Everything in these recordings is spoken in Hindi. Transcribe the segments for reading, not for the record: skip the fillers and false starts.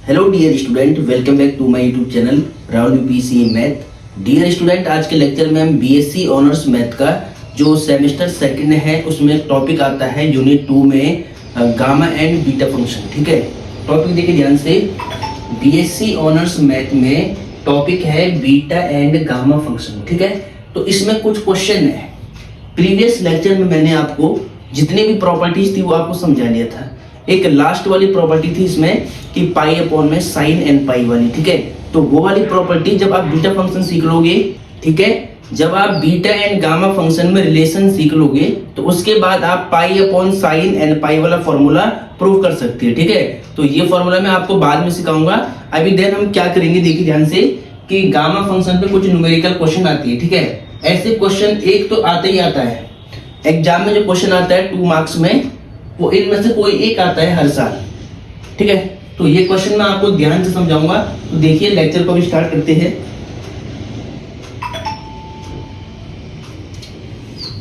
Hello dear student, welcome back to my YouTube channel Rahul UPC math. Dear student, आज के लेक्चर में हम बीएससी ऑनर्स मैथ का जो सेमेस्टर सेकंड है उसमें एक टॉपिक आता है यूनिट 2 में गामा एंड बीटा फंक्शन। ठीक है, टॉपिक देखिए ध्यान से। बीएससी ऑनर्स मैथ में टॉपिक है बीटा एंड गामा फंक्शन। ठीक है, तो इसमें कुछ क्वेश्चन है। प्रीवियस लेक्चर में मैंने आपको जितनी भी प्रॉपर्टीज थी वो आपको समझा दिया था। एक लास्ट वाली प्रॉपर्टी थी इसमें कि पाई अपॉन में साइन एंड पाई वाली। ठीक है, तो वो वाली प्रॉपर्टी जब आप बीटा फंक्शन सीख लोगे, ठीक है, जब आप बीटा एंड गामा फंक्शन में रिलेशन सीख लोगे तो उसके बाद आप pi upon sine and pi वाला फॉर्मूला प्रूव कर सकते हैं। ठीक है, तो ये फॉर्मूला मैं आपको बाद में सिखाऊंगा। अभी देन हम क्या करेंगे, देखिए ध्यान से कि गामा फंक्शन पे कुछ न्यूमेरिकल क्वेश्चन आती है। ठीक है, ऐसे क्वेश्चन एक तो आता ही आता है एग्जाम में। जो क्वेश्चन आता है 2 मार्क्स में, वो इनमें से कोई एक आता है हर साल। ठीक है, तो ये क्वेश्चन मैं आपको ध्यान से समझाऊंगा। तो देखिए लेक्चर को भी स्टार्ट करते हैं।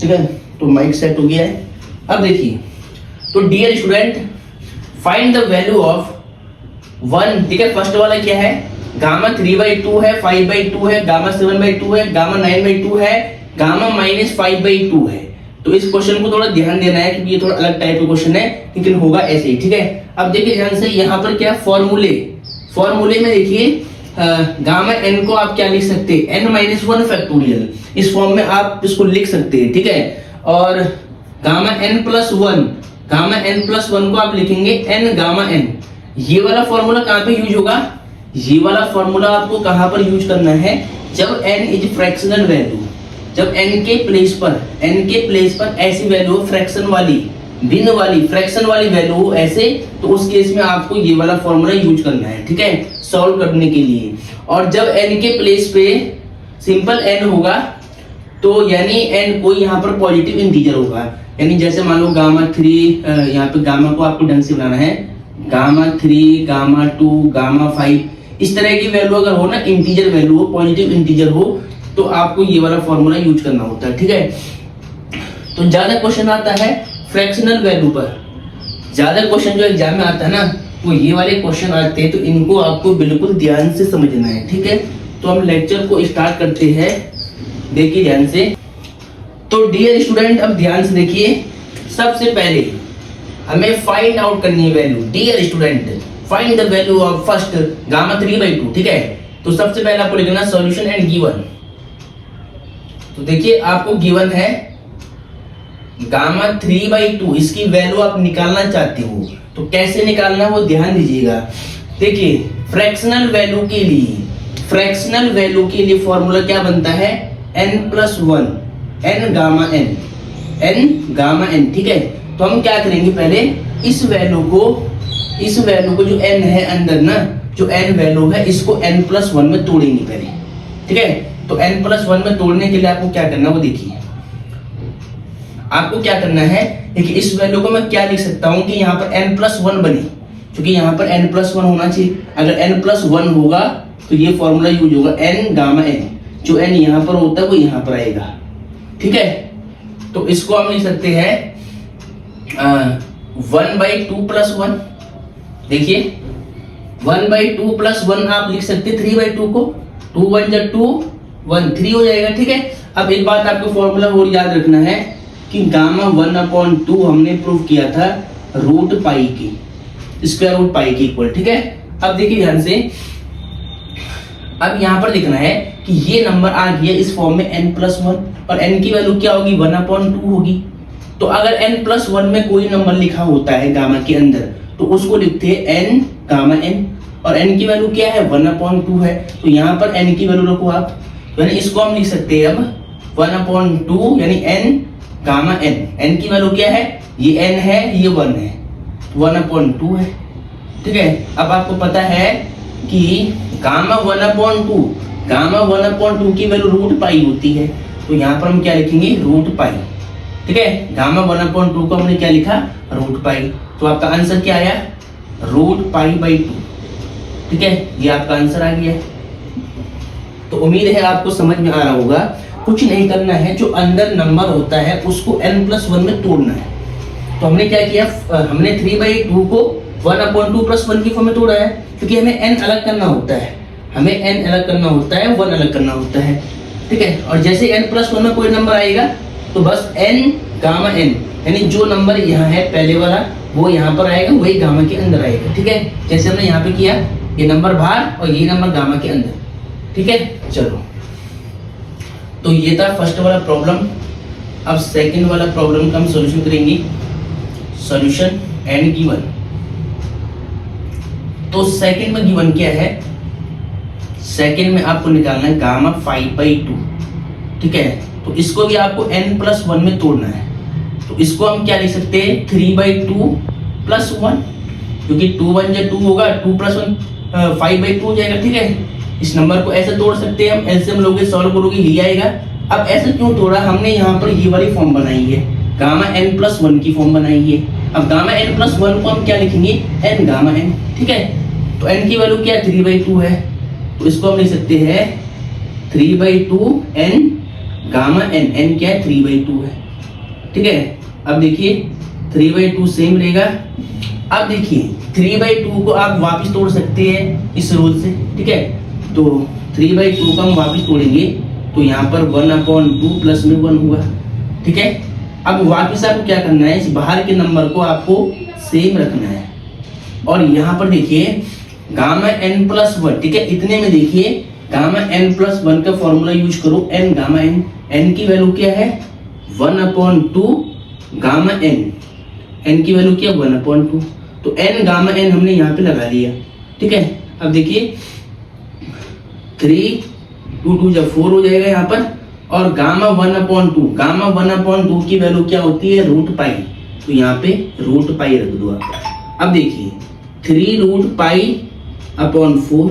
ठीक है, तो माइक सेट हो गया है। अब देखिए, तो dear student, find the value of 1। ठीक है, फर्स्ट वाला क्या है, गामा 3/2 है, 5/2 है, गामा 7/2 है, गामा 9/2 है, गामा -5/2 है। तो इस क्वेश्चन को थोड़ा ध्यान देना है क्योंकि ये थोड़ा अलग टाइप का क्वेश्चन है, लेकिन होगा ऐसे ही। ठीक है, अब देखिए ध्यान से, यहाँ पर क्या फॉर्मूले में देखिए गामा एन को आप क्या लिख सकते हैं, n-1 फैक्टोरियल। इस फॉर्म में आप इसको लिख सकते हैं। ठीक है, और गामा n+1 को आप लिखेंगे n गामा n। ये वाला फॉर्मूला कहाँ पे यूज होगा, ये वाला फॉर्मूला आपको कहाँ पर यूज करना है, जब n इज फ्रैक्शनल वैल्यू, जब n के प्लेस पर ऐसी वैल्यू फ्रैक्शन वाली, भिन्न वाली, फ्रैक्शन वाली वैल्यू हो ऐसे, तो उस केस में आपको ये वाला फॉर्मूला यूज करना है। ठीक है, सॉल्व करने के लिए। और जब n के प्लेस पे सिंपल n होगा तो यानी n कोई यहाँ पर पॉजिटिव इंटीजर होगा। यानी जैसे मान लो गामा 3, यहाँ पे गामा को आपको ढंग से बनाना है, गामा 3, गामा 2, गामा 5, इस तरह की वैल्यू अगर हो ना, इंटीजर वैल्यू हो, पॉजिटिव इंटीजर हो, तो आपको ये वाला फॉर्मूला यूज करना होता है। ठीक है, तो ज्यादा क्वेश्चन आता है फ्रैक्शनल वैल्यू पर। ज्यादा क्वेश्चन जो एग्जाम में आता है ना, वो ये वाले क्वेश्चन आते हैं, तो इनको आपको बिल्कुल ध्यान से समझना है। ठीक है, तो हम लेक्चर को स्टार्ट करते हैं। देखिए ध्यान से। तो डियर स्टूडेंट, अब ध्यान से देखिए, सबसे पहले हमें फाइंड आउट करनी है value. Dear student, find the value of first gamma 3/2। ठीक है, तो सबसे पहले आपको लिखना सॉल्यूशन एंड गिवन। तो देखिए आपको गिवन है गामा 3/2, इसकी वैल्यू आप निकालना चाहते हो, तो कैसे निकालना वो ध्यान दीजिएगा। देखिए फ्रैक्शनल वैल्यू के लिए फॉर्मूला क्या बनता है, n+1, n गामा n। ठीक है, तो हम क्या करेंगे, पहले इस वैल्यू को जो n है अंदर ना, जो n वैल्यू है, इसको n+1 में तोड़ेंगे पहले। ठीक है, तो n+1 में तोड़ने के लिए आपको क्या करना है वो देखिए। आपको क्या करना है, देखिए इस वैल्यू को मैं क्या लिख सकता हूं कि यहाँ पर n+1 बने, क्योंकि यहाँ पर n+1 होना चाहिए। अगर n+1 होगा तो ये फॉर्मूला यूज होगा n गामा n। जो n यहाँ पर होता है वो यहाँ पर आएगा। ठीक है, तो इसको हम लिख सकते हैं 1/2+1। देखिए 1/2 + 1 आप लिख सकते 3/2 को, 2 1 जा 2, 1 3 हो जाएगा। ठीक है, अब एक बात आपको फॉर्मूला और याद रखना है कि गामा 1/2 हमने प्रूव किया था रूट पाई की, स्क्वायर रूट पाई के इक्वल। ठीक है, अब देखिए ध्यान से, अब यहाँ पर लिखना है कि ये नंबर आ गया इस फॉर्म में n+1, और n की वैल्यू क्या होगी, 1/2 होगी। तो अगर n+1 में कोई नंबर लिखा होता है गामा के अंदर, तो उसको लिखते हैं n गामा n, और n की वैल्यू क्या है, 1/2 है। तो यहाँ पर n की वैल्यू रखो आप, यानी इसको हम लिख सकते हैं अब 1/2 यानी n गामा n। n की वैल्यू क्या है, ये n है, ये 1 है, 1/2 है। ठीक है, अब आपको पता है कि गामा 1/2 की वैल्यू रूट पाई होती है, तो यहाँ पर हम क्या लिखेंगे, रूट पाई। ठीक है, गामा 1/2 को हमने क्या लिखा, रूट पाई। तो आपका आंसर क्या आया, रूट पाई/2। ठीक है, ये आपका आंसर आ गया। तो उम्मीद है आपको समझ में आ रहा होगा। कुछ नहीं करना है, जो अंदर नंबर होता है उसको n+1 में तोड़ना है। तो हमने क्या किया, हमने 3/2 को 1/2 + 1 की फॉर्म में तोड़ा है, क्योंकि हमें n अलग करना होता है, हमें n अलग करना होता है, 1 अलग करना होता है, ठीक है। और जैसे n+1 में कोई नंबर आएगा तो बस n गामा n, यानी जो नंबर यहाँ है पहले वाला वो यहाँ पर आएगा, वही गामा के अंदर आएगा, ठीक है। जैसे हमने यहाँ पे किया, ये नंबर बाहर और ये नंबर गामा के अंदर, ठीक है। चलो, तो ये था फर्स्ट वाला प्रॉब्लम। अब सेकंड वाला प्रॉब्लम का हम सॉल्यूशन करेंगे। Solution and given. तो सेकंड में गिवन क्या है, सेकंड में आपको निकालना है गामा 5/2, ठीक है। तो इसको भी आपको n+1 में तोड़ना है, तो इसको हम क्या लिख सकते हैं, 3/2 + 1, क्योंकि 2 1 जा 2 होगा, 2 + 1 5/2 हो जाएगा, ठीक है। इस नंबर को ऐसे तोड़ सकते हैं हम, एलसीएम लोगे, सॉल्व करोगे, ये आएगा। अब ऐसे क्यों तोड़ा, हमने यहाँ पर ये वाली फॉर्म बनाई है, गामा n+1 की फॉर्म बनाई है। अब गामा n+1 को हम क्या लिखेंगे, n गामा n, ठीक है। तो n की वैल्यू क्या है, 3/2 है, तो इसको हम लिख सकते हैं 3/2 n गामा n, n क्या है, 3/2 है, ठीक है। अब देखिए 3/2 सेम रहेगा। अब देखिए 3/2 को आप वापस तोड़ सकते हैं इस रूल से, ठीक है। तो 3/2 को हम वापस तोड़ेंगे तो यहाँ पर 1/2 प्लस में 1 हुआ, ठीक है। अब वापस आपको क्या करना है, इस बाहर के नंबर को आपको सेम रखना है। और यहाँ पर देखिए गामा n+1, ठीक है, इतने में देखिए गामा n+1 का फॉर्मूला यूज करो, n गामा n, n की वैल्यू क्या है 1/2 गामा n, n की वैल्यू क्या 1/2, तो n गामा n हमने यहाँ पे लगा लिया, ठीक है। अब देखिए 3 2 2 जब 4 हो जाएगा यहाँ पर, और गामा 1/2, गामा 1/2 की वैल्यू क्या होती है, √π, तो यहाँ पे √π रख दो आप। अब देखिए 3√π/4,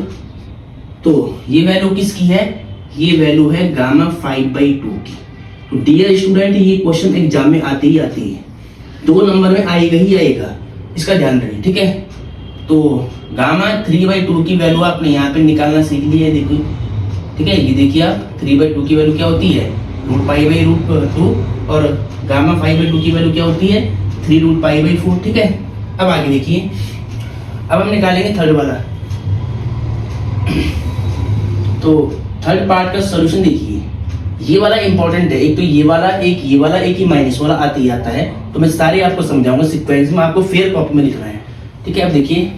तो ये वैल्यू किसकी है, ये वैल्यू है गामा 5/2 की। तो डियर स्टूडेंट, ये क्वेश्चन एग्जाम में आते ही आती है, 2 नंबर में आएगा ही आएगा, इसका ध्यान रखें, ठीक है। तो गामा 3/2 की वैल्यू आपने यहाँ पे निकालना सीख लिया है, देखिए, ठीक है। ये देखिए आप 3/2 की वैल्यू क्या होती है, √π/2, और गामा 5/2 की वैल्यू क्या होती है, 3√π/4, ठीक है। अब आगे देखिए, अब हम निकालेंगे थर्ड वाला। तो थर्ड पार्ट का सॉल्यूशन देखिए, ये वाला इंपॉर्टेंट है, एक तो ये वाला, एक ये वाला, एक ही माइनस वाला आते ही आता है, तो मैं सारे आपको समझाऊंगा सीक्वेंस में, आपको फेयर कॉपी में लिखना है, ठीक है। अब देखिए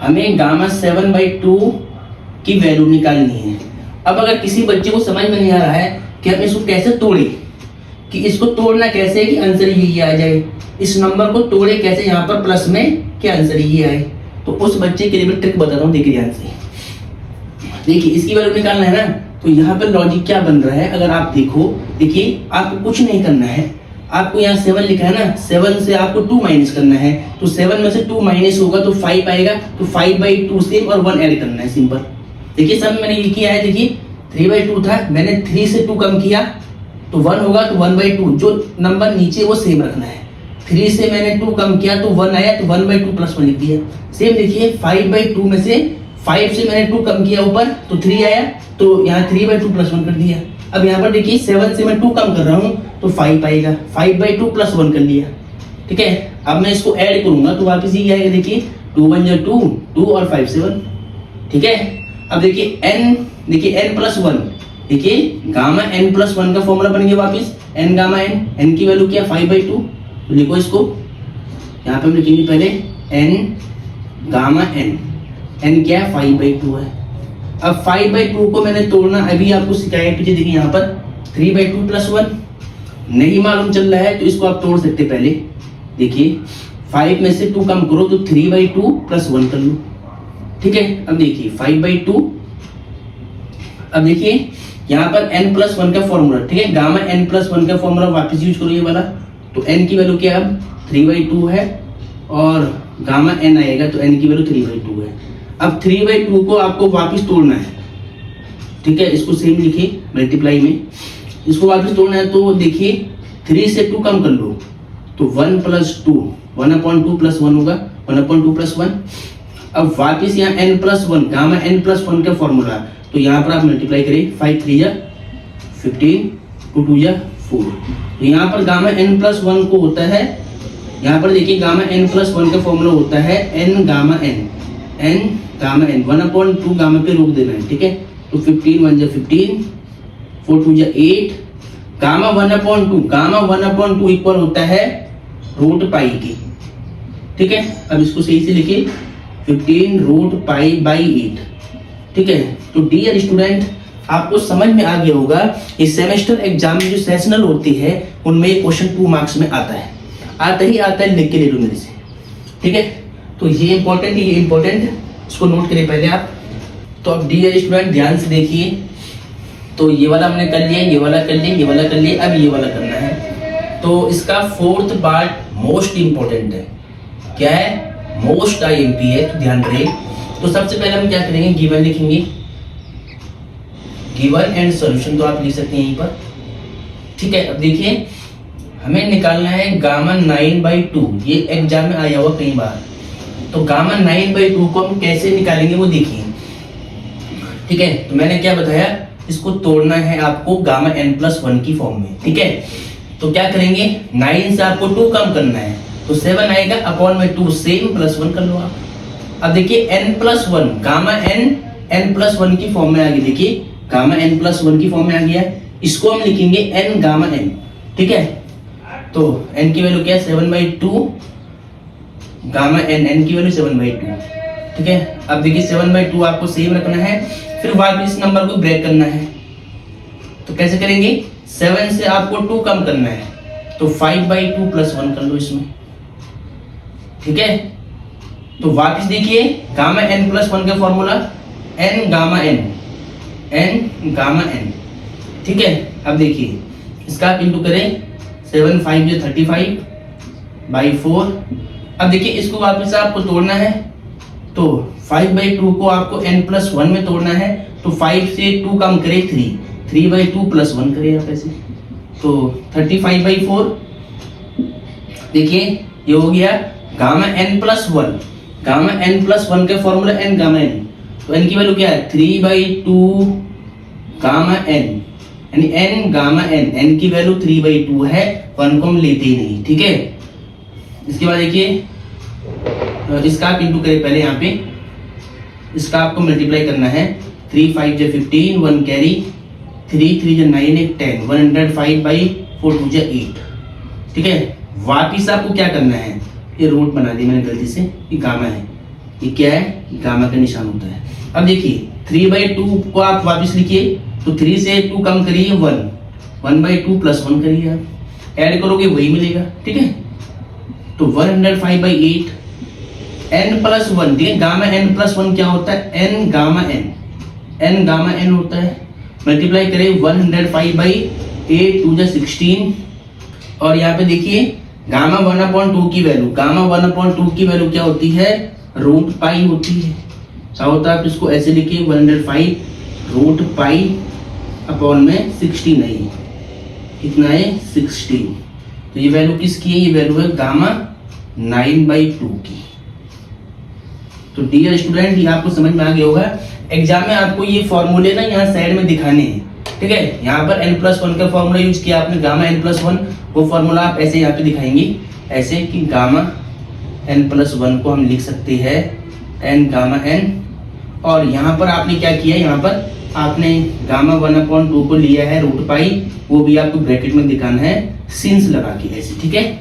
हमें गामा 7/2 की वैल्यू निकालनी है। अब अगर किसी बच्चे को समझ में नहीं आ रहा है कि हम इसको कैसे तोड़े, कि इसको तोड़ना कैसे है कि आंसर ये आ जाए, इस नंबर को तोड़े कैसे यहाँ पर प्लस में कि आंसर ये आए, तो उस बच्चे के लिए मैं ट्रिक बताता हूँ, देखिए ध्यान से। देखिए इसकी वैल्यू निकालना है ना, तो यहाँ पर लॉजिक क्या बन रहा है, अगर आप देखो, देखिए आपको कुछ नहीं करना है, आपको यहाँ 7 लिखा है ना, 7 से आपको 2 माइनस करना है, तो 7 में से 2 माइनस होगा तो 5 आएगा, तो 5/2 सेम और 1 ऐड करना है, सिंपल। देखिए सब मैंने ये किया है, देखिए 3/2 था, मैंने 3 से 2 कम किया तो 1 होगा, तो 1/2, जो नंबर नीचे वो सेम रखना है। 3 से मैंने 2 कम किया तो 1 आया, तो 1/2 + 1 लिख दिया। सेम देखिए 5/2 में से 5 से मैंने 2 कम किया ऊपर, तो 3 आया, तो यहाँ 3/2 + 1 कर दिया। अब यहाँ पर देखिए 7 से मैं 2 कम कर रहा हूँ तो 5 आएगा, 5/2 + 1 कर लिया, ठीक है। अब मैं इसको ऐड करूंगा तो वापस ये आएगा, देखिए 2 1 जा 2, 2 और 5 7, ठीक है। अब देखिए n, देखिए n+1, देखिए गामा n+1 का फॉर्मूला बन गया वापस, n गामा n, n की वैल्यू क्या 5/2, तो लिखो इसको, यहाँ पे हम लिखेंगे पहले n गामा n, n क्या है 5/2 है। अब 5/2 को मैंने तोड़ना अभी आपको सिखाया पीछे, देखिए यहाँ पर 3/2 + 1 नहीं मालूम चल रहा है तो इसको आप तोड़ सकते पहले, देखिए 5 में से 2 कम करो तो 3/2 + 1 कर लो, ठीक है। अब देखिए 5/2, अब देखिए यहाँ पर n+1 का फॉर्मूला, ठीक है, गामा n+1 का फॉर्मूला वापस यूज करो ये वाला, तो n की वैल्यू क्या है अब 3/2 है, और गामा n आएगा तो n की वैल्यू 3/2 है। अब 3/2 को आपको वापस तोड़ना है, ठीक है, इसको सेम लिखे मल्टीप्लाई में, इसको वापस तोड़ना है, तो देखिए 3 से 2 कम कर लो तो 1 + 2, 1/2 + 1 होगा, 1/2 + 1। अब वापस यहाँ n+1, गामा n+1 का फॉर्मूला, तो यहाँ पर आप मल्टीप्लाई करें, 5 3 जा 15, 2 2 जा 4, तो यहाँ पर गामा n+1 को होता है, यहाँ पर देखिए गामा n+1 का फॉर्मूला होता है n gamma n, n gamma n 1/2 gamma पे रोक देना है, ठीक है। तो 15 1 जा 15, 4 2 जा 8, गामा 1/2 इक्वल होता है रूट पाई के, ठीक है। अब इसको सही से लिखिए 15 रूट पाई बाई 8, ठीक है। तो डियर स्टूडेंट, आपको समझ में आ गया होगा इस सेमेस्टर एग्जाम में जो सेशनल होती है उनमें क्वेश्चन 2 मार्क्स में आता है, आता है, लिख के ले लो मेरे से, ठीक है। तो ये इंपॉर्टेंट, इसको नोट करिए पहले आप। तो अब डियर स्टूडेंट ध्यान से देखिए, तो ये वाला हमने कर लिया, ये वाला कर लिया, ये वाला कर लिया, अब ये वाला करना है। तो इसका 4th पार्ट मोस्ट इंपॉर्टेंट है, क्या है, मोस्ट IMP है, तो ध्यान रहे। तो सबसे पहले हम क्या करेंगे, गिवन लिखेंगे, गिवन एंड सॉल्यूशन, तो आप लिख सकते हैं यहीं पर, ठीक है। अब देखिए हमें निकालना है गामा 9/2, ये एग्जाम में आया हुआ कई बार। तो गामा 9/2 को हम कैसे निकालेंगे वो देखिए, ठीक है। तो मैंने क्या बताया, इसको तोड़ना है आपको गामा n+1 की फॉर्म में, ठीक है। तो क्या करेंगे, 9 से आपको 2 कम करना है, तो 7 आएगा अपॉन में 2, सेम +1 कर लो आप। अब देखिए n+1, गामा n+1 की फॉर्म में आ गई, देखिए गामा n+1 की फॉर्म में आ गया, इसको हम लिखेंगे n गामा n, ठीक है। तो n की वैल्यू क्या है, 7/2, गामा n की वैल्यू 7/2, ठीक है। अब देखिए 7/2 आपको सेम रखना है, फिर वापस इस नंबर को ब्रेक करना है। तो कैसे करेंगे, 7 से आपको 2 कम करना है, तो 5/2 +1 कर लो इसमें, ठीक है। तो वापस देखिए गामा n+1 का फॉर्मूला n गामा n, ठीक है। अब देखिए इसका आप इंटू करें, 7 5 जो 35/4। अब देखिए इसको वापस आपको तोड़ना है, तो 5/2 को आपको n+1 में तोड़ना है, तो 5 से 2 कम करे 3/2 +1 करे आप ऐसे, तो 35/4। देखिए ये हो गया गामा n+1, गामा n+1 का फॉर्मूला n गामा n, तो n की वैल्यू क्या है, 3/2 गामा n, यानी n गामा n की वैल्यू 3/2 है, 1 को हम लेते ही नहीं, ठीक है। इसके बाद देखिए इसका आप इंटू करें पहले, यहाँ पे इसका आपको मल्टीप्लाई करना है, 3 5 जा 15, 1 कैरी, 3 3 जा 9 1 10, 105/4 2 जा 8, ठीक है। वापिस आपको क्या करना है, ये रूट बना दिया मैंने गलती से, ये गामा है, ये क्या है, गामा का निशान होता है। अब देखिए 3/2 को आप वापिस लिखिए, तो 3 से 2 कम करिए 1, 1/2 +1 करिए, आप ऐड करोगे वही मिलेगा, ठीक है। तो 105/8 n+1, ठीक है। गामा n+1 क्या होता है, n गामा n होता है, मल्टीप्लाई करें 105/8 2 जा 16, और यहाँ पे देखिए गामा 1/2 की वैल्यू, गामा 1/2 की वैल्यू क्या होती है, रूट पाई होती है। क्या होता है, आप इसको ऐसे लिखिए 105 रूट पाई अपॉन में 16 है, कितना है 16। तो ये वैल्यू किसकी है, ये वैल्यू है गामा 9/2 की। तो डियर स्टूडेंट, ये आपको समझ में आ गया होगा, एग्जाम में आपको ये फॉर्मूले ना यहाँ साइड में दिखाने हैं, ठीक है। यहाँ पर n+1 का फॉर्मूला यूज किया आपने, गामा n+1, वो फॉर्मूला आप ऐसे यहाँ पे दिखाएंगे, ऐसे कि गामा n+1 को हम लिख सकते हैं n गामा n, और यहाँ पर आपने क्या किया, यहाँ पर आपने गामा 1/2 को लिया है रूट पाई, वो भी आपको ब्रैकेट में दिखाना है सिंस लगा के ऐसे, ठीक है।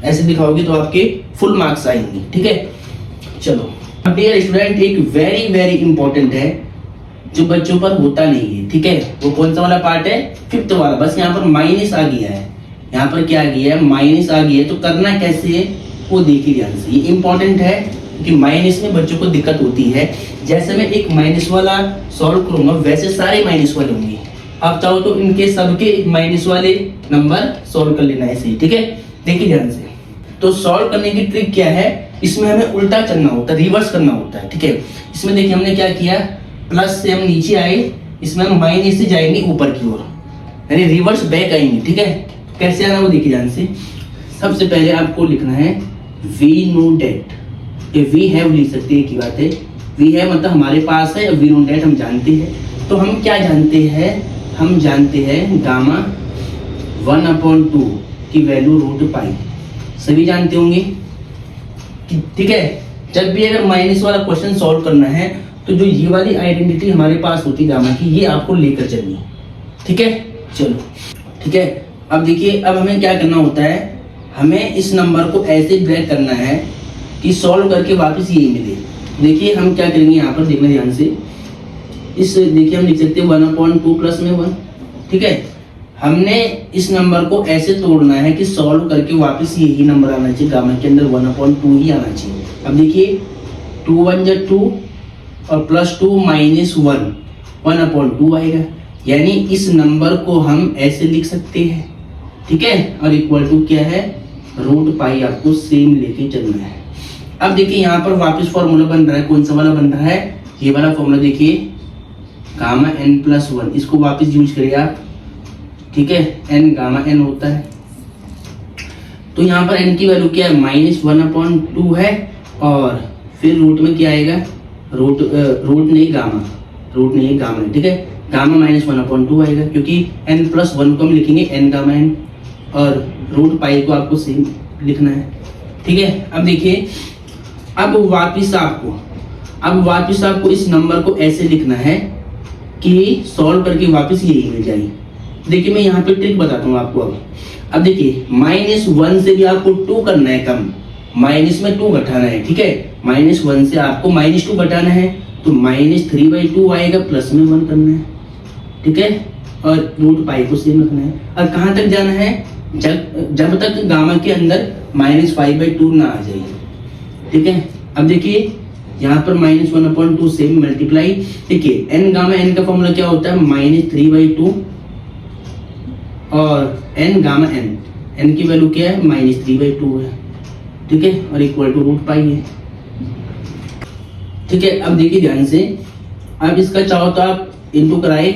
ऐसे दिखाओगे तो आपके फुल मार्क्स आएंगे, ठीक है। चलो अब डियर स्टूडेंट, एक वेरी इंपॉर्टेंट है जो बच्चों पर होता नहीं है, ठीक है। वो कौन सा वाला पार्ट है, 5th वाला। बस यहाँ पर माइनस आ गया है, यहाँ पर क्या आ गया है, माइनस आ गया है, तो करना कैसे है वो देखिए ध्यान से। ये इंपॉर्टेंट है क्योंकि माइनस में बच्चों को दिक्कत होती है। जैसे मैं एक माइनस वाला सॉल्व करूंगा वैसे सारे माइनस वाले होंगे, आप चाहो तो इनके सबके माइनस वाले नंबर सॉल्व कर लेना ऐसे ही, ठीक है। देखिए ध्यान से, तो सॉल्व करने की ट्रिक क्या है, इसमें हमें उल्टा करना होता है, रिवर्स करना होता है, ठीक है। इसमें देखिए हमने क्या किया, प्लस से हम नीचे आए, इसमें हम माइनस से जाएंगे ऊपर की ओर, यानी रिवर्स बैक आएंगे, ठीक है। कैसे आना वो देखिए ध्यान से। सबसे पहले आपको लिखना है वी नो डेट, ये वी हैव लिख सकते हैं, की बात है, वी है मतलब हमारे पास है, वी नो डेट हम जानते हैं। तो हम क्या जानते हैं, हम जानते हैं गामा 1/2 की वैल्यू रूट पाई, सभी जानते होंगे, ठीक है। जब भी अगर माइनस वाला क्वेश्चन सॉल्व करना है तो जो ये वाली आइडेंटिटी हमारे पास होती है गामा की, ये आपको लेकर चलनी है। ठीक है, चलो ठीक है। अब देखिए, अब हमें क्या करना होता है, हमें इस नंबर को ऐसे ब्रेक करना है कि सॉल्व करके वापस यही मिले। देखिए हम क्या करेंगे यहाँ पर, देखना ध्यान से। इस देखिए हम लिख सकते हैं 1/2 प्लस में 1। ठीक है, हमने इस नंबर को ऐसे तोड़ना है कि सॉल्व करके वापस यही नंबर आना चाहिए, गामा के अंदर 1/2 ही आना चाहिए। अब देखिए 2 1 जा 2 और +2 -1 1/2 आएगा, यानी इस नंबर को हम ऐसे लिख सकते हैं। ठीक है, और इक्वल टू क्या है, √π आपको सेम लेके चलना है। अब देखिए यहाँ पर वापस फॉर्मूला बन रहा है, कौन सा वाला बन रहा है, ये वाला फॉर्मूला देखिए, गामा n+1, इसको वापस यूज करिए आप। ठीक है, n गामा n होता है, तो यहाँ पर n की वैल्यू क्या है, -1/2 है, और फिर रूट में क्या आएगा, रूट नहीं गामा है। ठीक है, गामा -1/2 आएगा, क्योंकि n+1 को हम लिखेंगे n गामा n, और √π को आपको सेम लिखना है। ठीक है, अब देखिए, अब वापिस आपको इस नंबर को ऐसे लिखना है कि सॉल्व करके वापस यही मिल जाए। देखिए मैं यहाँ पे ट्रिक बताता हूँ आपको। अब देखिए -1 से भी आपको 2 करना है कम, माइनस में 2 घटाना है। ठीक है, -1 से आपको -2 घटाना है, तो -3/2 आएगा, प्लस में 1 करना है। ठीक है, और √π को सेम रखना है। और कहाँ तक जाना है, जब तक गामा के अंदर -5/2 ना आ जाए। ठीक है, अब देखिए यहाँ पर -1/2 सेम मल्टीप्लाई। देखिए n गामा n का फॉर्मूला क्या होता है, -3/2, और n गामा n की वैल्यू क्या है, -3/2 है। ठीक है, और इक्वल टू √π है। ठीक है, अब देखिए ध्यान से, अब इसका चाहो तो आप इंटू कराए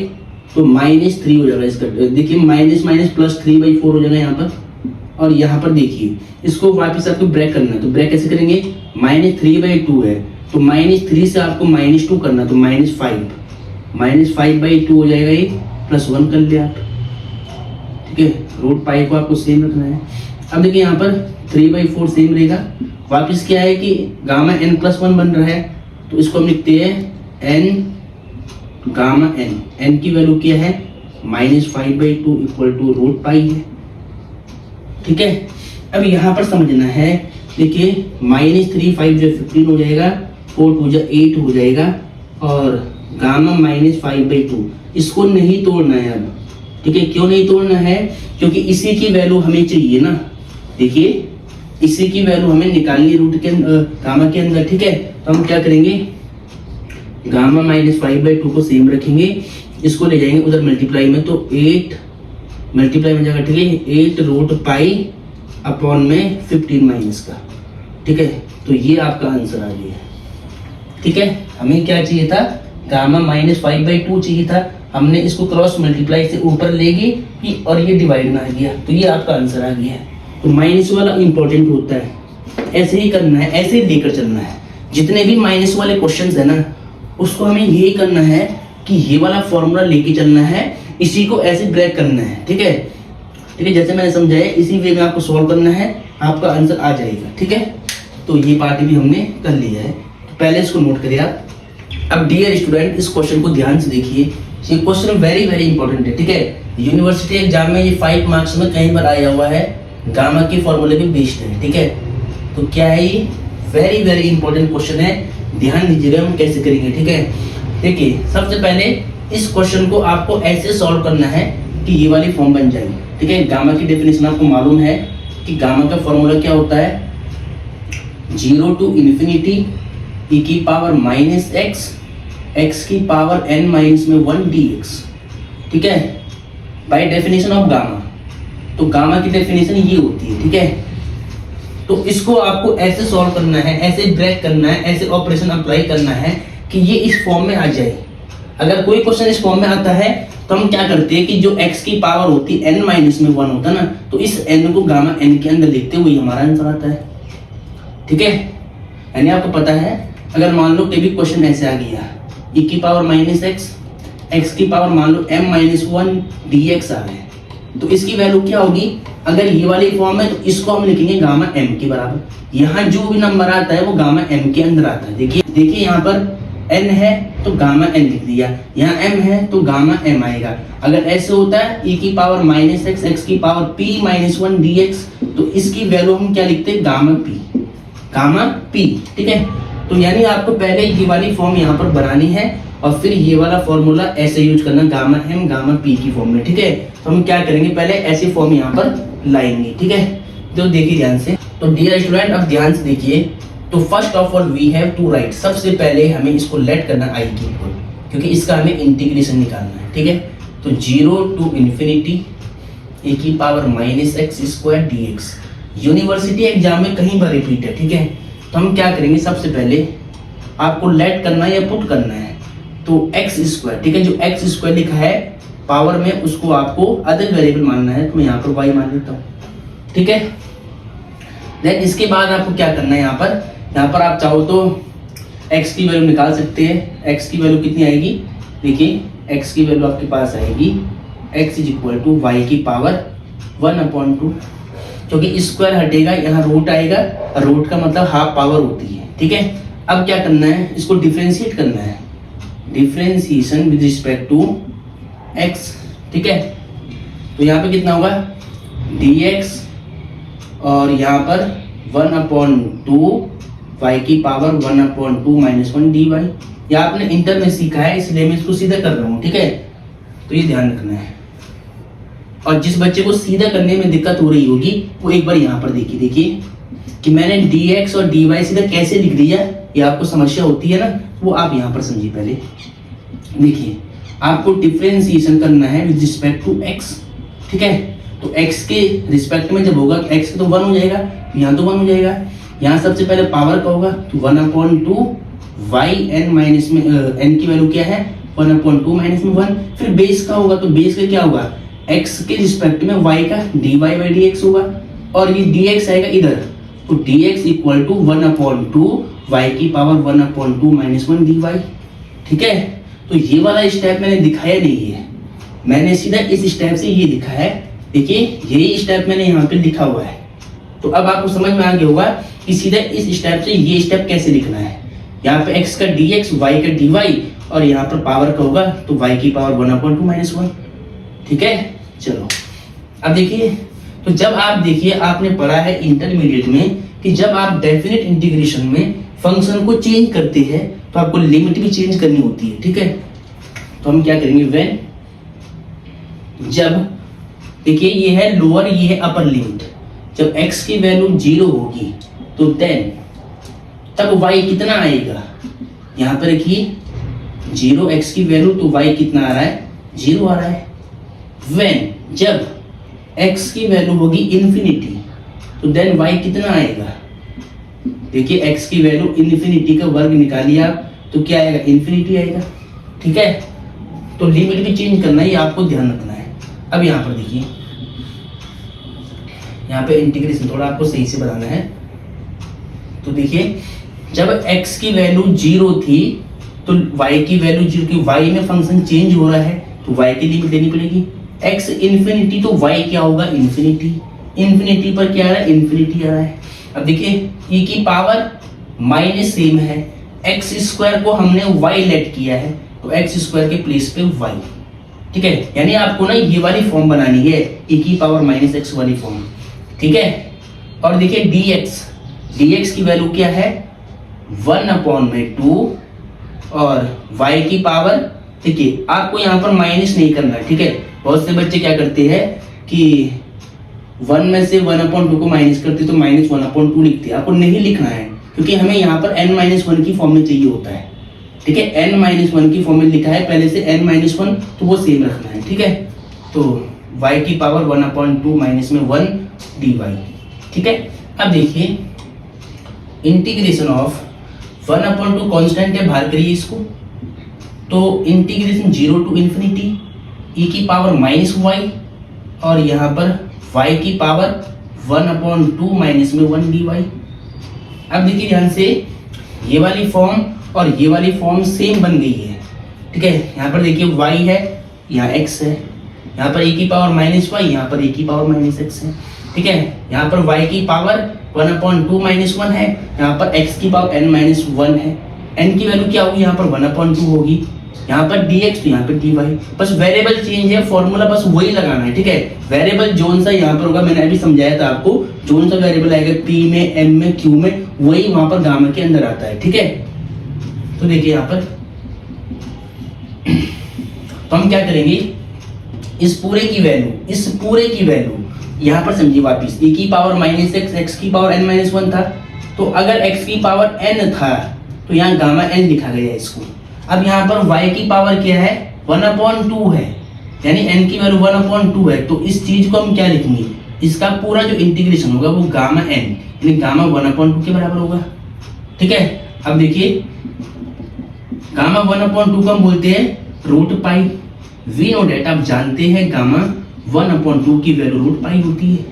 तो -3 हो जाएगा इसका। देखिए -+3/4 हो जाएगा यहाँ पर, और यहाँ पर देखिए इसको वापस आपको ब्रेक करना है, तो ब्रेक कैसे करेंगे, -3/2 है, तो -3 से आपको -2 करना, तो -5/2 हो जाएगा, ये +1 कर लिया आप। ठीक है, √π को आपको सेम रखना है। अब देखिए यहाँ पर 3/4 सेम रहेगा, वापस क्या है कि गामा n+1 बन रहा है, तो इसको हम लिखते हैं n गामा n की वैल्यू क्या है, -5/2 इक्वल टू √π है। ठीक है, अब यहाँ पर समझना है, देखिए -3 5 जो 15 हो जाएगा, 4 2 जो 8 हो जाएगा, और गामा -5/2 इसको नहीं तोड़ना है अब। ठीक है, क्यों नहीं तोड़ना है, क्योंकि इसी की वैल्यू हमें चाहिए ना। देखिए इसी की वैल्यू हमें निकालनी रूट के गामा के अंदर। ठीक है, तो हम क्या करेंगे, गामा -5/2 को सेम रखेंगे, इसको ले जाएंगे उधर मल्टीप्लाई में, तो 8 मल्टीप्लाई में जाएगा। ठीक है, 8 √π अपॉन में 15 माइनस का। ठीक है, तो ये आपका आंसर आ गया। ठीक है, हमें क्या चाहिए था, गामा -5/2 चाहिए था, हमने इसको क्रॉस मल्टीप्लाई से ऊपर ले गई और ये डिवाइड में आ गया, तो ये आपका आंसर आ गया। तो माइनस वाला इंपॉर्टेंट होता है, ऐसे ही करना है, ऐसे ही लेकर चलना है। जितने भी माइनस वाले क्वेश्चंस है ना, उसको हमें यही करना है कि ये वाला फॉर्मूला लेके चलना है, इसी को ऐसे ब्रेक करना है। ठीक है, ठीक है, जैसे मैंने समझाया इसी वे में आपको सॉल्व करना है, आपका आंसर आ जाएगा। ठीक है, तो ये पार्ट भी हमने कर लिया है, तो पहले इसको नोट करिए आप। अब डियर स्टूडेंट, इस क्वेश्चन को ध्यान से देखिए, ये क्वेश्चन वेरी वेरी इंपॉर्टेंट है। ठीक है, यूनिवर्सिटी एग्जाम में ये 5 मार्क्स में कहीं पर आया हुआ है, गामा के फॉर्मूले पे बेस्ड है। ठीक है, तो क्या है ये, वेरी वेरी इंपॉर्टेंट क्वेश्चन है, ध्यान दीजिएगा हम कैसे करेंगे। ठीक है, देखिए सबसे पहले इस क्वेश्चन को आपको ऐसे सॉल्व करना है कि ये वाली फॉर्म बन जाए। ठीक है, गामा की डेफिनेशन आपको मालूम है कि गामा का फॉर्मूला क्या होता है, 0 to ∞ e⁻⁻x x⁻n−1 dx। ठीक है, बाय डेफिनेशन ऑफ गामा। तो गामा की डेफिनेशन ये होती है। ठीक है, तो इसको आपको ऐसे सॉल्व करना है, ऐसे ब्रेक करना है, ऐसे ऑपरेशन अप्लाई करना है कि ये इस फॉर्म में आ जाए। अगर कोई क्वेश्चन इस फॉर्म में आता है तो हम क्या करते हैं कि जो x की पावर होती है n-1 होता है ना, तो इस n को गामा n के अंदर लिखते हुए हमारा आंसर आता है। ठीक है, यानी आपको पता है, अगर मान लो कोई भी क्वेश्चन ऐसे आ गया, e⁻⁻x x की पावर मान लो m-1 dx आ गए, तो इसकी वैल्यू क्या होगी, अगर ये वाली फॉर्म है तो इसको हम लिखेंगे गामा एम के बराबर। यहाँ जो भी नंबर आता है वो गामा एम के अंदर आता है। देखिए यहाँ पर n है तो गामा n लिख दिया, यहाँ m है तो गामा m आएगा। अगर ऐसे होता है e की पावर माइनस एक्स, एक्स की power p minus one dx, तो इसकी वैल्यू हम क्या लिखते हैं, गामा p। ठीक है, तो यानी आपको पहले ये वाली फॉर्म यहाँ पर बनानी है और फिर ये वाला फॉर्मूला ऐसे यूज करना, गामा m गामा p की फॉर्म में। ठीक है, तो हम क्या करेंगे, पहले ऐसी फॉर्म यहाँ पर लाएंगे। ठीक है, तो देखिए ध्यान से। तो डियर स्टूडेंट अब ध्यान से देखिए, तो first of all we have to write, सबसे पहले हमें इसको लेट करना आई की इक्वल, क्योंकि इसका हमें इंटीग्रेशन निकालना है। ठीक है, तो 0 टू इन्फिनिटी e की power minus x square dx, university exam में कहीं बार रिपीट है। ठीक है, तो हम क्या करेंगे, सबसे पहले आपको लेट करना है या पुट करना है, तो एक्स स्क्वायर। ठीक है, जो एक्स स्क्वायर लिखा है पावर में उसको आपको अदर वेरिएबल मानना है, तो मैं यहाँ पर y मान लेता हूँ। ठीक है, देन इसके बाद आपको क्या करना है, यहाँ पर आप चाहो तो x की वैल्यू निकाल सकते हैं। x की वैल्यू कितनी आएगी, देखिए x की वैल्यू आपके पास आएगी x is equal to y की पावर 1/2, क्योंकि स्क्वायर हटेगा यहाँ रूट आएगा, रूट का मतलब हाफ पावर होती है। ठीक है, अब क्या करना है, इसको डिफरेंशिएट करना है, differentiation with respect to x। ठीक है, तो यहाँ पे कितना होगा dx और यहाँ पर 1/2 y की पावर 1/2 माइनस 1 dy। ये आपने इंटर में सीखा है इसलिए मैं इसको सीधा कर रहा हूँ। ठीक है, तो ये ध्यान रखना है। और जिस बच्चे को सीधा करने में दिक्कत हो रही होगी वो एक बार यहाँ पर देखिए कि मैंने dx और dy सीधा कैसे लिख दिया, ये आपको समस्या होती है ना, वो आप यहाँ पर समझिए। पहले देखिए आपको डिफरेंशिएशन करना है विद रिस्पेक्ट टू x। ठीक है, तो x के रिस्पेक्ट में जब होगा x के तो 1 हो जाएगा, यहाँ तो 1 हो जाएगा। यहाँ सबसे पहले पावर का होगा तो 1/2 y n माइनस में n की वैल्यू क्या है 1/2 माइनस में 1। फिर बेस का होगा तो बेस का क्या होगा, x के रिस्पेक्ट में y का dy/dx होगा, और ये dx आएगा इधर, तो dx इक्वल टू 1/2 y की पावर 1/2 माइनस 1 dy। ठीक है, तो ये वाला स्टेप मैंने दिखाया नहीं है, मैंने सीधा इस स्टेप से ये लिखा है। देखिए यही स्टेप मैंने यहाँ पे लिखा हुआ है, तो अब आपको समझ में आ गया होगा कि सीधा इस स्टेप से ये स्टेप कैसे लिखना है। यहाँ पे x का dx, y का dy और यहाँ पर पावर का होगा तो y की पावर 1/2 माइनस 1। ठीक है, चलो अब देखिए, तो जब आप देखिए आपने पढ़ा है इंटरमीडिएट में कि जब आप डेफिनेट इंटीग्रेशन में फंक्शन को चेंज करते हैं तो आपको लिमिट भी चेंज करनी होती है। ठीक है, तो हम क्या करेंगे, व्हेन, जब देखिए ये है लोअर ये है अपर लिमिट, जब x की वैल्यू 0 होगी तो देन तब y कितना आएगा, यहाँ पर देखिए 0 x की वैल्यू तो y कितना आ रहा है, 0 आ रहा है। व्हेन, जब x की वैल्यू होगी इन्फिनिटी तो देन y कितना आएगा, देखिए x की वैल्यू इन्फिनिटी का वर्ग निकालिए आप तो क्या आएगा, इन्फिनिटी आएगा। ठीक है, तो लिमिट भी चेंज करना है, ये आपको ध्यान रखना है। अब यहाँ पर देखिए, यहाँ पे इंटीग्रेशन थोड़ा आपको सही से बनाना है। तो देखिए जब x की वैल्यू 0 थी तो y की वैल्यू 0 की, y में फंक्शन चेंज हो रहा है तो y की लिमिट लेनी पड़ेगी। x इन्फिनिटी तो y क्या होगा, इन्फिनिटी, इन्फिनिटी पर क्या आ रहा है, इन्फिनिटी आ रहा है। अब देखिए e की पावर माइनस सेम है, एक्स स्क्वायर को हमने y लेट किया है तो एक्स स्क्वायर के प्लेस पे y। ठीक है, यानी आपको ना ये वाली फॉर्म बनानी है, e की पावर माइनस एक्स वाली फॉर्म। ठीक है, और देखिए dx की वैल्यू क्या है 1/2 और y की पावर, देखिए आपको यहाँ पर माइनस नहीं करना है। ठीक है, बहुत से बच्चे क्या करते हैं कि 1 में से 1/2 को माइनस करते तो माइनस 1/2 लिखते हैं, आपको नहीं लिखना है क्योंकि हमें यहाँ पर n-1 की फॉर्म में चाहिए होता है। ठीक है, n-1 की फॉर्म में लिखा है पहले से n-1 तो वो सेम रखना है। ठीक है, तो y की पावर 1/2 माइनस में 1 dy। ठीक है, अब देखिए इंटीग्रेशन ऑफ 1/2 कांस्टेंट है, बाहर करिए इसको, तो इंटीग्रेशन 0 टू इन्फिनिटी e की पावर माइनस y और यहाँ पर y की पावर 1/2 माइनस में 1 dy। अब देखिए ध्यान से, ये वाली फॉर्म और ये वाली फॉर्म सेम बन गई है। ठीक है, यहाँ पर देखिए y है, यहाँ x है, यहाँ पर e की पावर माइनस वाई, यहाँ पर e की पावर माइनस एक्स है, ठीक है। यहाँ पर y की पावर 1/2 माइनस 1 है, यहाँ पर x की पावर n माइनस 1 है। n की वैल्यू क्या होगी, यहाँ पर 1/2 होगी, यहाँ पर dx तो यहाँ पर dy। बस वेरिएबल चेंज है, फॉर्मूला बस वही लगाना है, ठीक है। वेरिएबल जोन सा यहाँ पर होगा, मैंने अभी समझाया था आपको, जोन सा वेरिएबल आएगा p में, m में, q में, वही वहां पर गामा के अंदर आता है, ठीक है। तो देखिए यहाँ पर तो हम क्या करेंगे, इस पूरे की वैल्यू यहाँ पर समझिए वापिस, e की पावर माइनस एक्स, एक्स की पावर n माइनस 1 था, तो अगर x की पावर n था तो यहाँ गामा n लिखा गया है इसको। अब यहाँ पर y की पावर क्या है, 1/2 है, यानी n की वैल्यू 1/2 है, तो इस चीज को हम क्या लिखेंगे, इसका पूरा जो इंटीग्रेशन होगा वो गामा n, यानी गामा 1/2 के बराबर होगा, ठीक है। अब देखिए गामा 1/2 को हम बोलते हैं root pi, we know that, आप जानते हैं गामा 1/2 की वैल्यू रूट पाई होती है,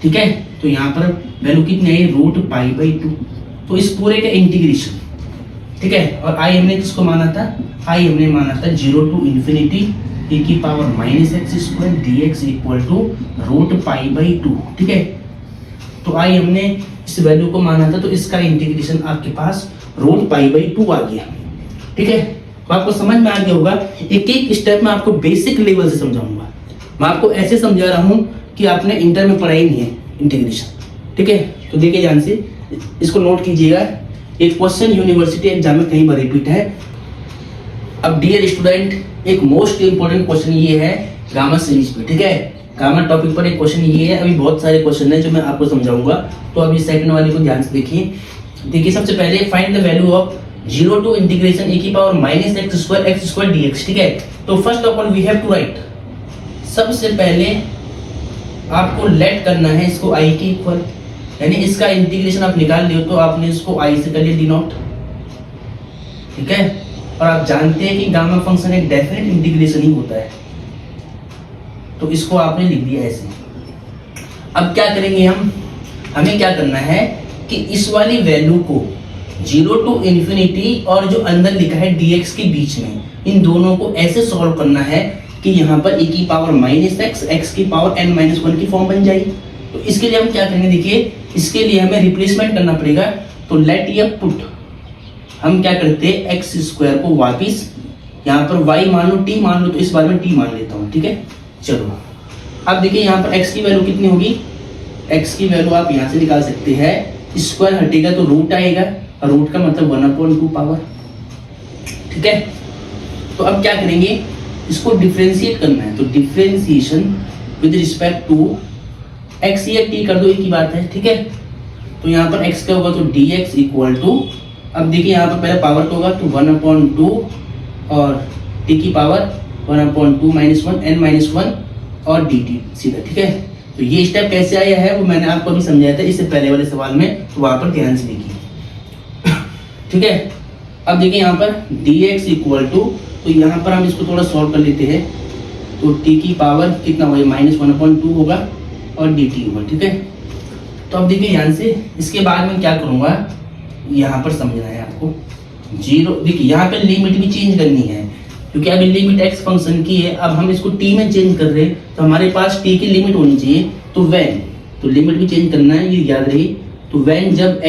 ठीक है। तो यहाँ पर वैल्यू कितनी आई, रूट पाई बाई 2। तो इस पूरे का इंटीग्रेशन, ठीक है। और आई हमने किसको माना था, आई हमने माना था 0 टू इन्फिनिटी e की power minus x square dx equal to root pi by 2, ठीक है। तो आई हमने इस वैल्यू को माना था, तो इसका इंटीग्रेशन आपके पास रूट पाई बाई 2 आ गया, ठीक है। तो आपको समझ में आ गया होगा, एक एक स्टेप में आपको बेसिक लेवल से समझाऊंगा। मैं आपको ऐसे समझा रहा हूं कि आपने इंटर में पढ़ाई नहीं है इंटीग्रेशन, ठीक है। तो देखिए ध्यान से इसको नोट कीजिएगा, एक क्वेश्चन यूनिवर्सिटी एग्जाम में कहीं बार रिपीट है। अब डियर स्टूडेंट, एक मोस्ट इंपोर्टेंट क्वेश्चन ये है गामा सीरीज पे, ठीक है। गामा टॉपिक पर एक क्वेश्चन ये है, अभी बहुत सारे क्वेश्चन है जो मैं आपको समझाऊंगा, तो अभी सेकंड वाले को ध्यान से देखिए। देखिए सबसे पहले find the value of 0 to integration e की power minus x square dx, ठीक है। तो first of all we have to write, सबसे पहले आपको लेट करना है इसको i के इक्वल, यानी इसका इंटीग्रेशन आप निकाल लियो तो आपने इसको i से कर लिया डिनोट, ठीक है। और आप जानते हैं कि गामा फंक्शन एक डेफिनेट इंटीग्रेशन ही होता है, तो इसको आपने लिख दिया ऐसे। अब क्या करेंगे हमें क्या करना है कि इस वाली वैल्यू को 0 टू इन्फिनिटी और जो अंदर लिखा है dx के बीच में, इन दोनों को ऐसे सॉल्व करना है कि यहाँ पर e की पावर माइनस एक्स, एक्स की पावर n माइनस 1 की फॉर्म बन जाएगी। तो इसके लिए हम क्या करेंगे, देखिए इसके लिए हमें रिप्लेसमेंट करना पड़ेगा। तो लेट ये पुट, हम क्या करते हैं एक्स स्क्वायर को वापिस यहाँ पर y मान लो, t मान लो, तो इस बार में t मान लेता हूँ, ठीक है। चलो अब देखिए यहाँ पर x की वैल्यू कितनी होगी, x की वैल्यू आप यहाँ से निकाल सकते हैं, स्क्वायर हटेगा तो रूट आएगा, और रूट का मतलब 1/2 पावर, ठीक है। तो अब क्या करेंगे, इसको डिफरेंशिएट करना है, तो differentiation with respect to x या t कर दो, एक ही बात है, ठीक है। तो यहाँ पर x क्या होगा, तो dx इक्वल टू, अब देखिए यहाँ पर पहले पावर तो होगा तो 1/2 और t की पावर 1/2 माइनस 1 n माइनस 1 और dt सीधा, ठीक है। तो ये स्टेप कैसे आया है वो मैंने आपको अभी समझाया था इससे पहले वाले सवाल में, तो वहां पर ध्यान से देखिए, ठीक है। अब देखिए यहाँ पर dx इक्वल टू, तो यहाँ पर हम इसको थोड़ा सॉल्व कर लेते हैं, तो t की पावर कितना होगा, माइनस 1/2 होगा और dt होगा, ठीक है। तो अब देखिए ध्यान से, इसके बाद में क्या करूँगा, यहाँ पर समझना है आपको 0, देखिए यहाँ पे लिमिट भी चेंज करनी है, क्योंकि अभी लिमिट x फंक्शन की है, अब हम इसको t में चेंज कर रहे हैं, तो हमारे पास t की लिमिट होनी चाहिए, तो व्हेन, तो लिमिट भी चेंज करना है, ये याद रही। तो व्हेन जब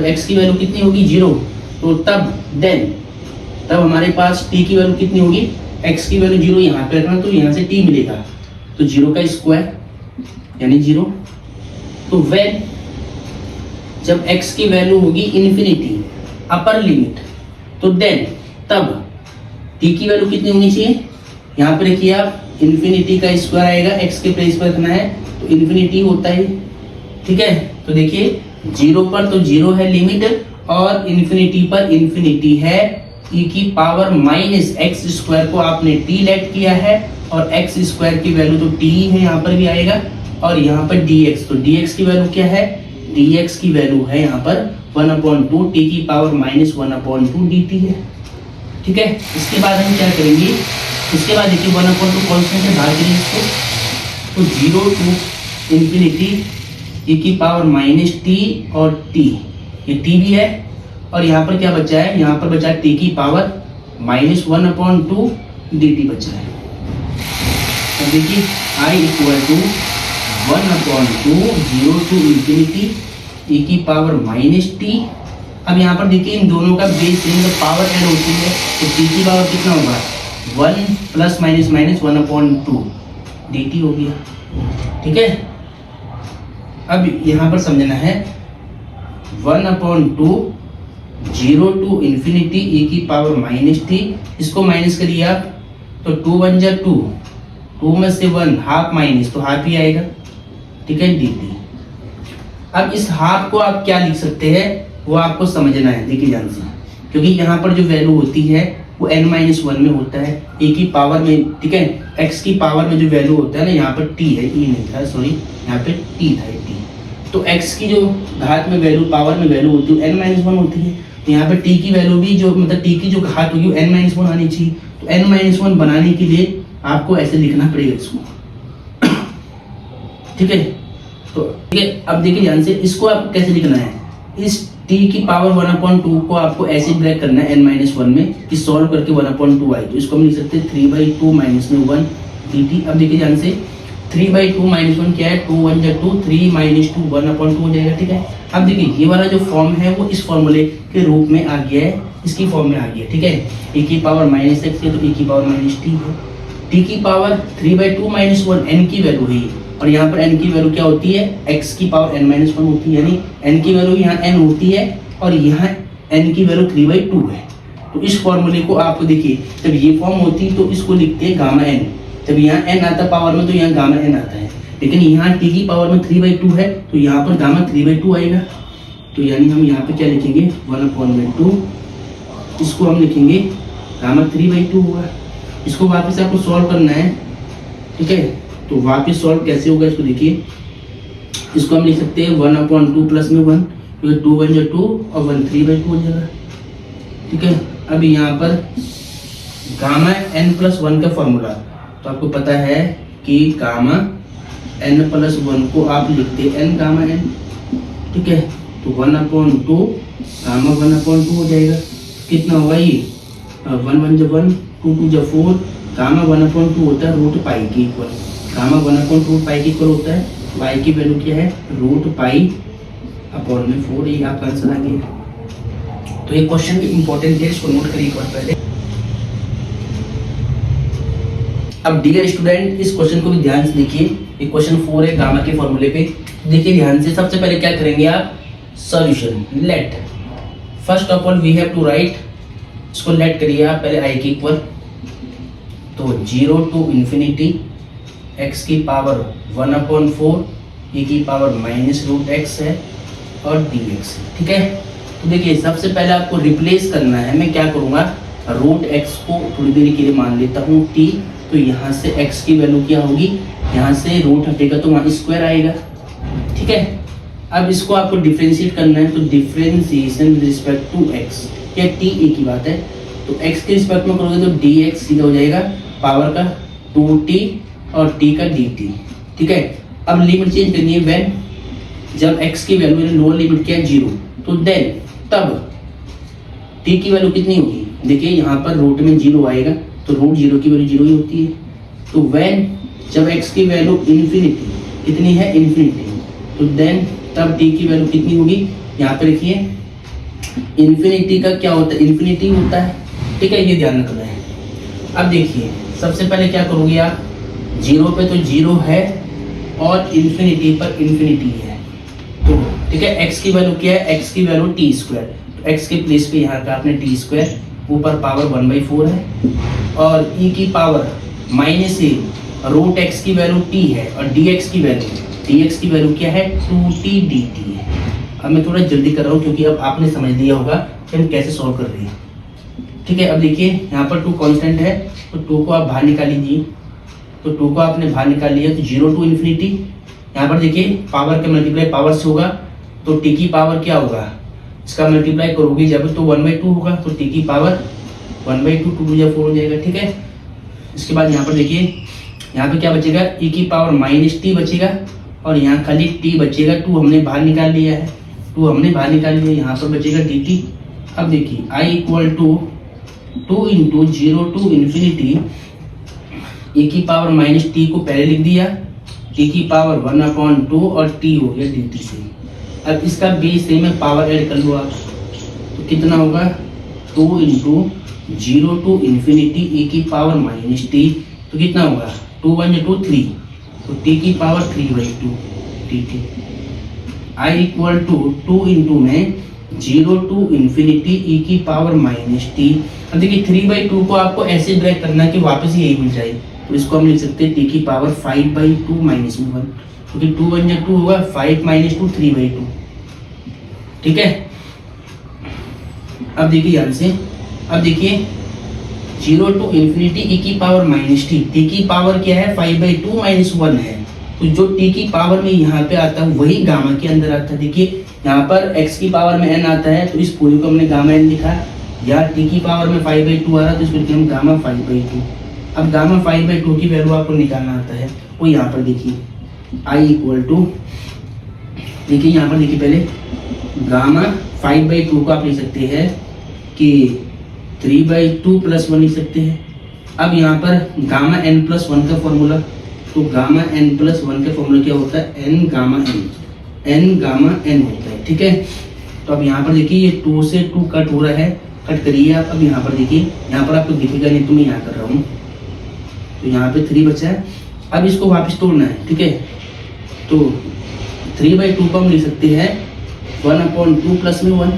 x की वैल्यू कितनी होगी 0, तो तब हमारे पास t की वैल्यू कितनी होगी, x की वैल्यू 0 यहाँ पे रखना, तो यहाँ से t मिलेगा, तो 0 का स्क्वायर यानी 0। तो व्हेन जब x की वैल्यू होगी इन्फिनिटी अपर लिमिट, तो देन तब t की वैल्यू कितनी होनी चाहिए, यहाँ पे देखिए आप इन्फिनिटी का स्क्वायर आएगा, x के प्लेस पर रखना है तो इन्फिनिटी होता है, ठीक है। तो देखिए 0 पर तो 0 है लिमिट, और इन्फिनिटी पर इन्फिनिटी है, e की पावर माइनस एक्स स्क्वायर को आपने t लेट किया है, और x स्क्वायर की वैल्यू तो t है, यहाँ पर भी आएगा, और यहाँ पर dx, तो dx की वैल्यू क्या है, dx की वैल्यू है यहाँ पर 1/2 t की पावर माइनस 1/2 dt है, ठीक है। इसके बाद हम क्या करेंगे, इसके बाद देखिए 1/2 कॉन्स्टेंट है, बाहर करेंगे इसको, तो 0 टू इन्फिनिटी e की पावर माइनस t और t, ये t भी है, और यहाँ पर क्या बचा है, यहाँ पर बचा t की पावर माइनस 1/2 dt बचा है, अब देखिए i equal to 1/2 0 to infinity e की पावर माइनस टी। अब यहाँ पर देखिए इन दोनों का बेस जब पावर ऐड होती है तो t की पावर कितना होगा 1 प्लस माइनस माइनस 1/2 dt हो गया। ठीक है, अब यहाँ पर समझना है 1/2 0 टू इंफिनिटी e की पावर माइनस टी, इसको माइनस करिए आप तो 2 1 जा 2, 2 में से 1 हाफ माइनस तो हाफ ही आएगा। ठीक है dt। अब इस हाफ को आप क्या लिख सकते हैं वो आपको समझना है, देखिए ध्यान से, क्योंकि यहाँ पर जो वैल्यू होती है वो n-1 में होता है e की पावर में। ठीक है, x की पावर में जो वैल्यू होता है ना, यहाँ पर t है, e नहीं था सॉरी, यहाँ पे t था t। तो x की जो घात में वैल्यू पावर में वैल्यू होती है n-1 होती है, तो यहाँ पे t की वैल्यू भी जो मतलब t की जो घात होगी n-1 आनी चाहिए। तो n-1 बनाने के लिए आपको ऐसे लिखना पड़ेगा इसको। ठीक है, तो ठीक है, अब देखिए ध्यान से, इसको आपको कैसे लिखना है, इस t की पावर 1/2 को आपको ऐसे ब्रेक करना है n-1 में कि सॉल्व करके 1/2 आए, तो इसको हम लिख सकते हैं 3/2 माइनस में 1 dt। अब देखिए ध्यान से 3/2 माइनस 1 क्या है, 2 1 जा 2, 3 माइनस 2 1/2 हो जाएगा। ठीक है, अब देखिए ये वाला जो फॉर्म है वो इस फॉर्मूले के रूप में आ गया है, इसकी फॉर्म में आ गया। ठीक है, e की पावर माइनस x है तो e की पावर माइनस t है, t की पावर 3/2 माइनस 1 n की वैल्यू है, और यहाँ पर n की वैल्यू क्या होती है, x की पावर n-1 होती है, यानी n की वैल्यू यहाँ n होती है और यहाँ n की वैल्यू 3/2 है। तो इस फॉर्मूले को आपको देखिए, जब ये फॉर्म होती है तो इसको लिखते हैं गामा n, जब यहाँ n आता है पावर में तो यहाँ गामा n आता है, लेकिन यहाँ t की पावर में 3/2 है तो यहाँ पर गामा 3/2 आएगा। तो यानी हम यहाँ पे क्या लिखेंगे 1/2, इसको हम लिखेंगे गामा 3/2 होगा। इसको वापस आपको सॉल्व करना है। ठीक है, तो वापस सॉल्व कैसे होगा इसको देखिए, इसको हम लिख सकते हैं 1/2 प्लस में 1, क्योंकि 2 1 जा 2 और 1 3/2 हो जाएगा। ठीक है, अब यहाँ पर गामा n+1 का फॉर्मूला तो आपको पता है कि गामा n+1 को आप लिखते हैं n गामा n। ठीक है, तो 1/2 गामा 1/2 हो जाएगा, कितना होगा ये 1 1 जा 1, 2 2 जा 4, गामा 1/2 होता है रूट पाई के इक्वल, गामा 1/2 पाई के इक्वल होता है, पाई की वैल्यू क्या है रूट पाई अपॉन में 4, ये आपका आंसर आ गया। तो ये क्वेश्चन इंपॉर्टेंट है, इसको नोट करिए एक बार पहले। अब डियर स्टूडेंट इस क्वेश्चन को भी ध्यान से देखिए, ये क्वेश्चन 4 है गामा के फॉर्मूले पे। देखिए ध्यान से, सबसे पहले क्या करेंगे आप, solution let, first of all we have to write, इसको लेट करिए आप पहले आई के इक्वल, तो 0 टू इंफिनिटी x की पावर 1/4 e की पावर माइनस रूट x है और dx है। ठीक है, तो देखिए सबसे पहले आपको रिप्लेस करना है, मैं क्या करूँगा रूट x को थोड़ी देर के लिए मान लेता हूँ t, तो यहाँ से x की वैल्यू क्या होगी, यहाँ से रूट हटेगा तो वहाँ स्क्वायर आएगा। ठीक है, अब इसको आपको डिफ्रेंशिएट करना है, तो differentiation with respect to x, क्या t एक ही बात है, तो x के रिस्पेक्ट में करोगे तो dx सीधा हो जाएगा पावर का 2t और t का dt। ठीक है, अब लिमिट चेंज करनी है, व्हेन जब x की वैल्यू लोअर लिमिट क्या है 0, तो देन तब t की वैल्यू कितनी होगी, देखिए यहाँ पर रूट में 0 आएगा तो रूट 0 की वैल्यू 0 ही होती है, तो व्हेन जब x की वैल्यू इन्फिनिटी कितनी है इन्फिनिटी, तो देन तब t की वैल्यू कितनी होगी, यहाँ पे लिखिए इन्फिनिटी का क्या होता है इन्फिनिटी होता है। ठीक है, ये ध्यान रखना है। अब देखिए सबसे पहले क्या करोगे आप, 0 पे तो 0 है और इन्फिनिटी पर इन्फिनिटी है, तो ठीक है x की वैल्यू क्या है, x की वैल्यू t², तो x के प्लेस पे यहाँ का आपने t², ऊपर पावर 1/4 है और e की पावर माइनस ए रूट x की वैल्यू t है और dx की वैल्यू क्या है 2t dt है। अब मैं थोड़ा जल्दी कर रहा हूँ क्योंकि अब आपने समझ लिया होगा कि हम कैसे सॉल्व कर रहे हैं। ठीक है, अब देखिए यहाँ पर 2 कांस्टेंट है तो 2 को आप बाहर निकाल लीजिए, तो 2 को आपने बाहर निकाल लिया तो 0 टू इन्फिनिटी, यहाँ पर देखिए पावर का मल्टीप्लाई पावर से होगा तो t की पावर क्या होगा, इसका मल्टीप्लाई करोगे जब तो 1/2 होगा तो t की पावर 1/2 2 2 4 हो जाएगा। ठीक है, इसके बाद यहाँ पर देखिए यहाँ पे क्या बचेगा, e की पावर माइनस t बचेगा और यहाँ खाली t बचेगा, 2 हमने बाहर निकाल लिया है, 2 हमने बाहर निकाल लिया, यहाँ पर बचेगा dt। अब देखिए i equal to 2 into 0 to infinity e की पावर माइनस टी को पहले लिख दिया, टी की पावर 1/2 और टी हो गया dt से। अब इसका बेस सेम है, पावर ऐड कर लो आप, तो कितना होगा 2 × 0 to इन्फिनिटी ए की पावर माइनस टी, तो कितना होगा 2 × 1 = 3, तो टी की power 3/2 dt। I equal to 2 × में 0 to इन्फिनिटी e की पावर माइनस टी। अब देखिए 3/2 को आपको ऐसे ब्रेक करना है कि वापस यही मिल जाए, तो इसको हम लिख सकते हैं t की पावर 5/2 माइनस में 1, क्योंकि 2 × 2 होगा 5 - 2 3/2। ठीक है, अब देखिए ध्यान से, अब देखिए 0 to इन्फिनिटी e की पावर माइनस टी, t की पावर क्या है 5/2 माइनस 1 है, तो जो t की पावर में यहाँ पे आता है वही गामा के अंदर आता है। देखिए यहाँ पर x की पावर में n आता है, तो इस पूरी को हमने गामा n लिखा, या t की पावर में 5/2 आ रहा है, तो इसको लिखे हम गामा 5/2। अब गामा 5/2 की वैल्यू आपको निकालना आता है, वो यहाँ पर देखिए I इक्वल टू, देखिए यहाँ पर देखिए पहले गामा 5/2 को आप लिख सकते हैं कि 3/2 + 1 लिख सकते हैं। अब यहाँ पर गामा n + 1 का फॉर्मूला, तो गामा n + 1 का फॉर्मूला क्या होता है n गामा n होता है। ठीक है, तो अब यहाँ पर देखिए ये 2 से 2 कट हो रहा है, कट करिए आप। अब यहाँ पर देखिए, यहाँ पर आपको दिखेगा नहीं तो मैं यहाँ कर रहा हूँ, तो यहाँ पे 3 बचा है। अब इसको वापस तोड़ना है, ठीक है, तो 3/2 को हम लिख सकते हैं 1/2 + में 1।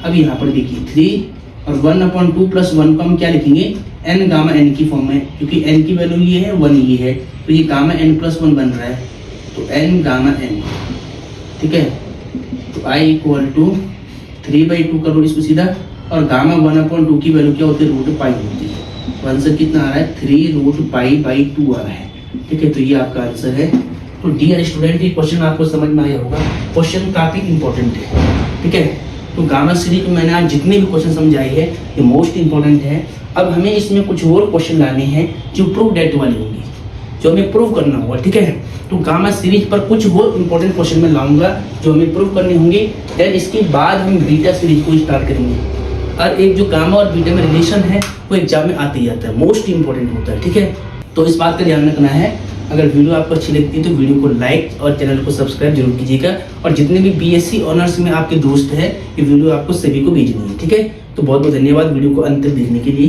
अब यहाँ पर देखिए 3 और 1/2 + 1 को हम क्या लिखेंगे n गामा n की फॉर्म में, क्योंकि n की वैल्यू ये है 1 ये है, तो ये गामा n + 1 बन रहा है, तो n गामा n। ठीक है, तो I इक्वल टू 3/2 करो इसको सीधा, और गामा 1/2 की वैल्यू क्या होती है √π होती है, तो आंसर कितना आ रहा है 3√π/2 आ रहा है। ठीक है, तो ये आपका आंसर है। तो डियर स्टूडेंट, ये क्वेश्चन आपको समझ में आया होगा, क्वेश्चन काफ़ी इंपॉर्टेंट है। ठीक है, तो गामा सीरीज में मैंने आज जितने भी क्वेश्चन समझाए हैं ये मोस्ट इंपॉर्टेंट है। अब हमें इसमें कुछ और क्वेश्चन लाने हैं जो प्रूव डेट वाले होंगे, जो हमें प्रूव करना होगा। ठीक है, तो गामा सीरीज पर कुछ और इंपॉर्टेंट क्वेश्चन मैं लाऊंगा जो हमें प्रूव करने होंगे। देन इसके बाद हम बीटा सीरीज को स्टार्ट करेंगे। और एक जो गामा और बीटा में रिलेशन है वो एग्जाम में आते ही आता है, मोस्ट इंपॉर्टेंट होता है। ठीक है, तो इस बात का ध्यान रखना है। अगर वीडियो आपको अच्छी लगती है तो वीडियो को लाइक और चैनल को सब्सक्राइब जरूर कीजिएगा, और जितने भी बीएससी ऑनर्स में आपके दोस्त हैं ये वीडियो आपको सभी को भेजनी है। ठीक है, तो बहुत बहुत धन्यवाद वीडियो को अंत तक देखने के लिए।